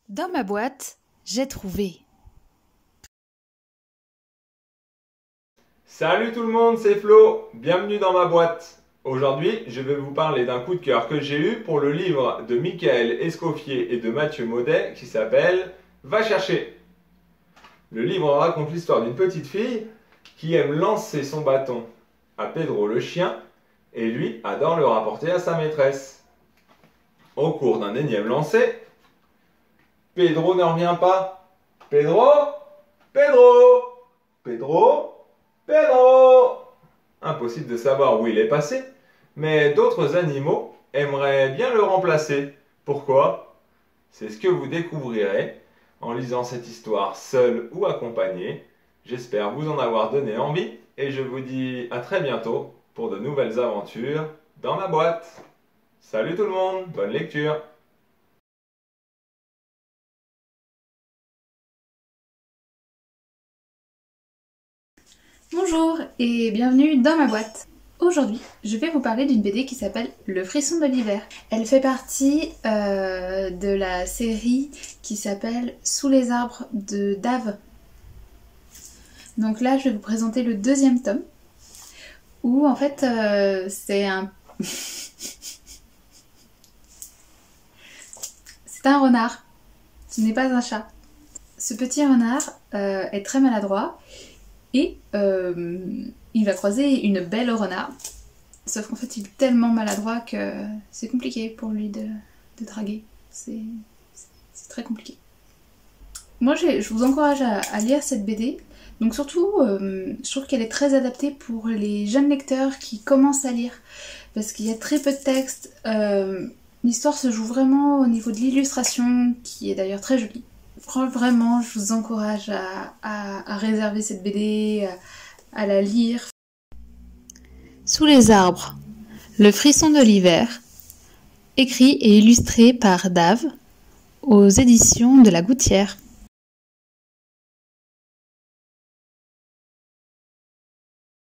Dans ma boîte, j'ai trouvé. Salut tout le monde, c'est Flo, bienvenue dans ma boîte. Aujourd'hui, je vais vous parler d'un coup de cœur que j'ai eu pour le livre de Michael Escoffier et de Mathieu Maudet qui s'appelle Va chercher. Le livre raconte l'histoire d'une petite fille qui aime lancer son bâton à Pedro le chien et lui adore le rapporter à sa maîtresse. Au cours d'un énième lancer, Pedro ne revient pas. Pedro, Pedro, Pedro, Pedro. Impossible de savoir où il est passé, mais d'autres animaux aimeraient bien le remplacer. Pourquoi? C'est ce que vous découvrirez en lisant cette histoire seul ou accompagné. J'espère vous en avoir donné envie et je vous dis à très bientôt pour de nouvelles aventures dans ma boîte. Salut tout le monde, bonne lecture! Bonjour et bienvenue dans ma boîte. Aujourd'hui, je vais vous parler d'une BD qui s'appelle Le frisson de l'hiver. Elle fait partie de la série qui s'appelle Sous les arbres de Dave. Donc là, je vais vous présenter le deuxième tome où en fait c'est un renard. Ce n'est pas un chat. Ce petit renard est très maladroit. Et il va croiser une belle renard. Sauf qu'en fait, il est tellement maladroit que c'est compliqué pour lui de draguer. C'est très compliqué. Moi, je vous encourage à lire cette BD. Donc surtout, je trouve qu'elle est très adaptée pour les jeunes lecteurs qui commencent à lire. Parce qu'il y a très peu de texte. L'histoire se joue vraiment au niveau de l'illustration, qui est d'ailleurs très jolie. Vraiment, je vous encourage à réserver cette BD, à la lire. Sous les arbres, le frisson de l'hiver, écrit et illustré par Dave, aux éditions de La Gouttière.